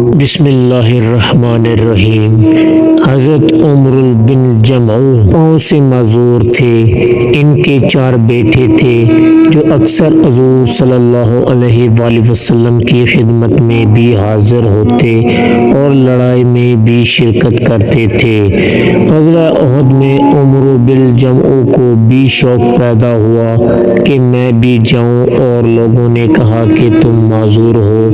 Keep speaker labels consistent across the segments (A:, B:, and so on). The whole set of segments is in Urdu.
A: بسم اللہ الرحمن الرحیم۔ حضرت عمر بن جمعو پاؤں سے معذور تھے۔ ان کے 4 بیٹے تھے جو اکثر حضور صلی اللہ علیہ وآلہ وسلم کی خدمت میں بھی حاضر ہوتے اور لڑائی میں بھی شرکت کرتے تھے۔ غزوہ احد میں عمر بن جمعو کو بھی شوق پیدا ہوا کہ میں بھی جاؤں، اور لوگوں نے کہا کہ تم معذور ہو،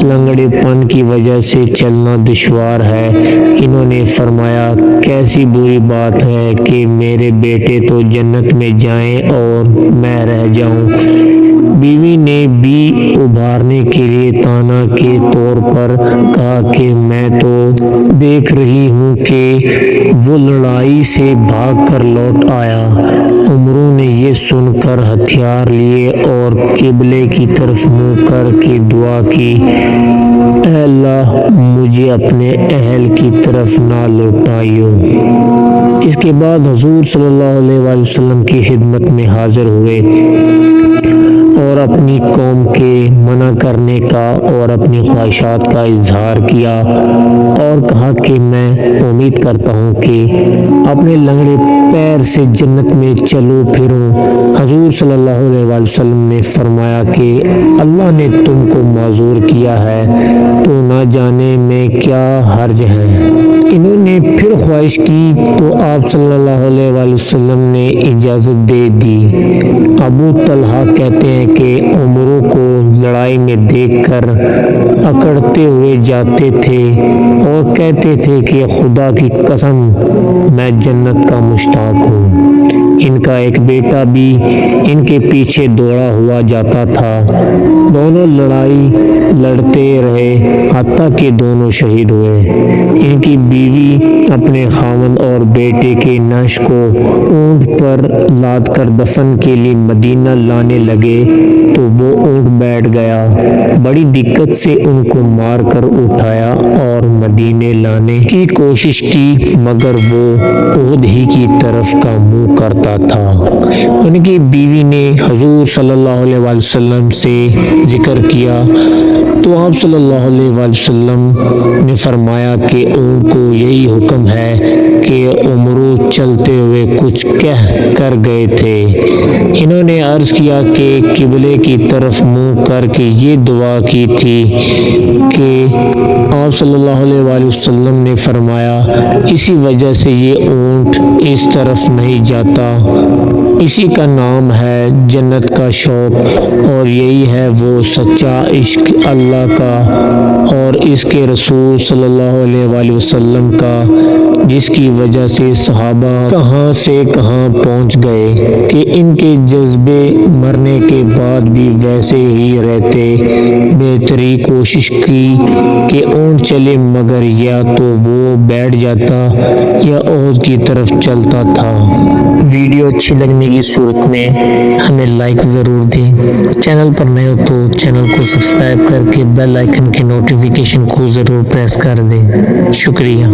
A: لنگڑے پن کی وجہ سے چلنا دشوار ہے۔ انہوں نے فرمایا کیسی بری بات ہے کہ میرے بیٹے تو جنت میں جائیں اور میں رہ جاؤں۔ بیوی نے بھی ابھارنے کے لیے طعنہ کے طور پر کہا کہ میں تو دیکھ رہی ہوں کہ وہ لڑائی سے بھاگ کر لوٹ آیا۔ عمروں نے یہ سن کر ہتھیار لیے اور قبلے کی طرف منہ کر کے دعا کی، اے اللہ مجھے اپنے اہل کی طرف نہ لوٹائیو۔ اس کے بعد حضور صلی اللہ علیہ وآلہ وسلم کی خدمت میں حاضر ہوئے اور اپنی قوم کے منع کرنے کا اور اپنی خواہشات کا اظہار کیا اور کہا کہ میں امید کرتا ہوں کہ اپنے لنگڑے پیر سے جنت میں چلو پھروں۔ حضور صلی اللہ علیہ وآلہ وسلم نے فرمایا کہ اللہ نے تم کو معذور کیا ہے تو نہ جانے میں کیا حرج ہے۔ انہوں نے پھر خواہش کی تو آپ صلی اللہ علیہ وآلہ وسلم نے اجازت دے دی۔ ابو طلحہ کہتے ہیں کہ عمروں کو لڑائی میں دیکھ کر اکڑتے ہوئے جاتے تھے اور کہتے تھے کہ خدا کی قسم میں جنت کا مشتاق ہوں۔ ان کا ایک بیٹا بھی ان کے پیچھے دوڑا ہوا جاتا تھا۔ دونوں لڑائی لڑتے رہے حتیٰ کہ دونوں شہید ہوئے۔ ان کی بیوی اپنے خاوند اور بیٹے کے نعش کو اونٹ پر لاد کر دفن کے لیے مدینہ لانے لگے تو وہ اونٹ بیٹھ گیا۔ بڑی دقت سے ان کو مار کر اٹھایا اور مدینے لانے کی کوشش کی، مگر وہ احد ہی کی طرف کا منہ کرتا تھا۔ ان کی بیوی نے حضور صلی اللہ علیہ وآلہ وسلم سے ذکر کیا تو آپ صلی اللہ علیہ وآلہ وسلم نے فرمایا کہ ان کو یہی حکم ہے کہ عمرو چلتے ہوئے کچھ کہہ کر گئے تھے۔ انہوں نے عرض کیا کہ قبلے کی طرف منہ کر کے یہ دعا کی تھی کہ آپ صلی اللہ علیہ وآلہ وسلم نے فرمایا اسی وجہ سے یہ اونٹ اس طرف نہیں جاتا، اسی کا نام ہے جنت کا شوق، اور یہی ہے وہ سچا عشق اللہ کا اور اس کے رسول صلی اللہ علیہ وآلہ وسلم کا، جس کی وجہ سے صحابہ کہاں سے کہاں پہنچ گئے کہ ان کے جذبے مرنے کے بعد بھی ویسے ہی رہتے۔ بہتری کوشش کی کہ اونٹ چلے، مگر یا تو وہ بیٹھ جاتا یا احد کی طرف چلتا تھا۔ ویڈیو اچھی لگنے کی صورت میں ہمیں لائک ضرور دیں۔ چینل پر نئے ہو تو چینل کو سبسکرائب کر کے بیل آئیکن کی نوٹیفیکیشن کو ضرور پریس کر دیں۔ شکریہ۔